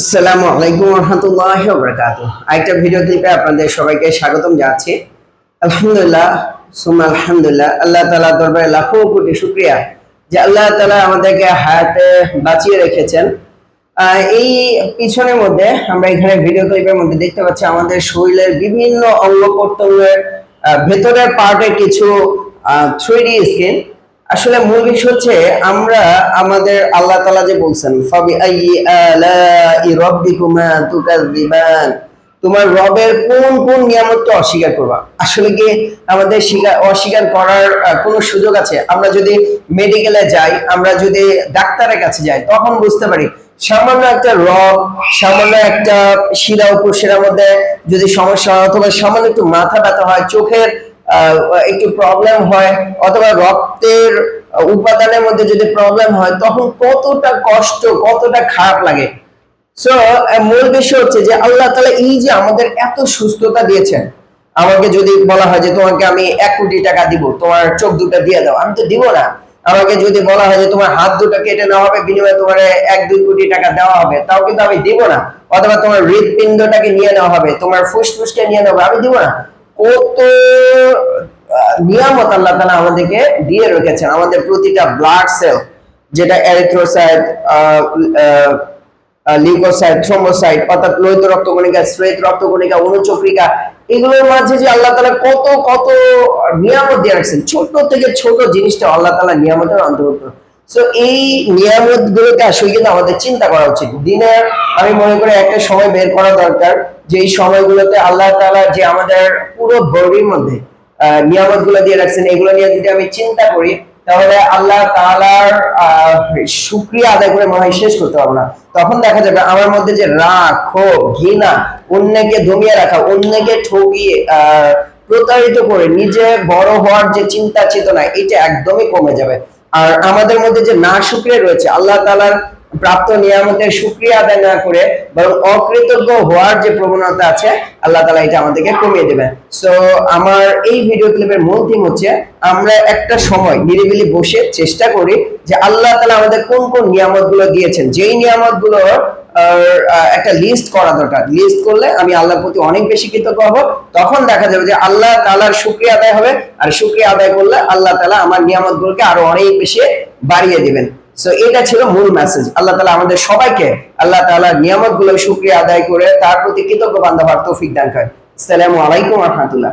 আসসালামু আলাইকুম রহমতুল্লাহি ওয়া বারাকাতুহু। আরেকটা ভিডিও ক্লিপে আপনাদের সবাইকে স্বাগতম জানাচ্ছি। আলহামদুলিল্লাহ সুম্মা আলহামদুলিল্লাহ, আল্লাহ তাআলার দরবারে লাখো কোটি শুকরিয়া যে আল্লাহ তাআলা আমাদেরকে হায়াতে বাঁচিয়ে রেখেছেন। এই পিছনের মধ্যে আমরা এখানে ভিডিও ক্লিপের মধ্যে দেখতে পাচ্ছি আমাদের শরীরের বিভিন্ন অঙ্গ প্রত্যঙ্গের ভেতরের পার্টের কিছু 3D স্ক্যান। আসলে মূল বিষয় হচ্ছে আমরা আমাদের আল্লাহ তাআলা যে বলছেন ফাবি আইয়ি আলাই রাব্বিকুমা তুকাযযিবান, তোমার রবের কোন কোন নিয়ামতকে অস্বীকার করবা। আসলে কি আমাদের অস্বীকার করার কোনো সুযোগ আছে? আমরা যদি মেডিকেলে যাই, আমরা যদি ডাক্তারের কাছে যাই, তখন বুঝতে পারি সামান্য একটা রগ, সামান্য একটা শিরা উপশিরার মধ্যে যদি সমস্যা হয়, অথবা সামান্য একটু মাথা ব্যথা হয়, চোখের একটু প্রবলেম হয়, অথবা রক্তের উপাদানের মধ্যে যদি প্রবলেম হয়, তখন কতটা কষ্ট, কতটা খারাপ লাগে। সো মূল বিষয় হচ্ছে যে আল্লাহ তাআলা এই যে আমাদের এত সুস্থতা দিয়েছেন, আমাকে যদি বলা হয় যে তোমাকে আমি 1 কোটি টাকা দিব, তোমার চোখ দুটো দিয়ে দাও, আমি তো দিব না। আমাকে যদি বলা হয় যে তোমার হাত দুটো কেটে নেওয়া হবে, বিনিময়ে তোমার 1-2 কোটি টাকা দেওয়া হবে, তাও কিন্তু আমি দিব না। অথবা তোমার হৃৎপিণ্ডটাকে নিয়ে নেওয়া হবে, তোমার ফুসফুসকে নিয়ে নেওয়া হবে, আমি দিব না। কত নিয়ামত আল্লাহ তাআলা আমাদেরকে দিয়ে রেখেছেন। আমাদের প্রতিটা ব্লাড সেল, যেটা এরিথ্রোসাইট, লিউকোসাইট, থ্রোম্বোসাইট অর্থাৎ লোহিত রক্তকণিকা, শ্বেত রক্তকণিকা, অনুচক্রিকা, এগুলোর মাঝে যে আল্লাহ তাআলা কত কত নিয়ামত দিয়ে রাখছেন। ছোট থেকে ছোট জিনিসটা আল্লাহ তাআলা নিয়ামতের অন্তর্ভুক্ত। সো এই নিয়ামত গুলোকে আসলে কিন্তু আমাদের চিন্তা করা উচিত। দিনে আমি মনে করি একটা সময় বের করা দরকার, যে এই সময়গুলোতে আল্লাহ তাআলা যে আমাদের পুরো বডির মধ্যে নিয়ামত গুলো দিয়ে রাখছেন, এগুলো নিয়ে যদি আমি চিন্তা করি, তাহলে আল্লাহ তাআলার শুকরিয়া আদায় করে মনে হয় শেষ করতে পারবো না। তখন দেখা যাবে আমার মধ্যে যে রাগ, ক্ষোভ, ঘৃণা, অন্যকে দমিয়ে রাখা, অন্যকে ঠকিয়ে প্রতারিত করে নিজে বড় হওয়ার যে চিন্তা চেতনা, এটা একদমই কমে যাবে। আর আমাদের মধ্যে যে না শুকরিয়া রয়েছে, আল্লাহ তাআলার প্রাপ্ত নিয়ামতের শুকরিয়া আদায় না করে বরং অকৃতজ্ঞ হওয়ার যে প্রবণতা আছে, আল্লাহ তাআলা এটা আমাদেরকে কমিয়ে দেবে। সো আমার এই ভিডিও ক্লিপের মূল থিম হচ্ছে আমরা একটা সময় নিরিবিলি বসে চেষ্টা করি যে আল্লাহ তাআলা আমাদের কোন কোন নিয়ামতগুলো দিয়েছেন, যেই নিয়ামতগুলো একটা লিস্ট করা দরকার। লিস্ট করলে আমি আল্লাহর প্রতি অনেক বেশি কৃতজ্ঞ হব। তখন দেখা যাবে যে আল্লাহ তাআলার শুকরিয়া আদায় হবে, আর শুকরিয়া আদায় করলে আল্লাহ তাআলা আমার নিয়ামতগুলোকে আরো অনেক বেশি বাড়িয়ে দিবেন। সো এটা ছিল মূল মেসেজ। আল্লাহ তাআলা আমাদের সবাইকে আল্লাহ তাআলার নিয়ামতগুলো শুকরিয়া আদায় করে তার প্রতি কৃতজ্ঞ বান্দা হওয়ার তৌফিক দান করেন। আসসালামু আলাইকুম ওয়া রাহমাতুল্লাহ।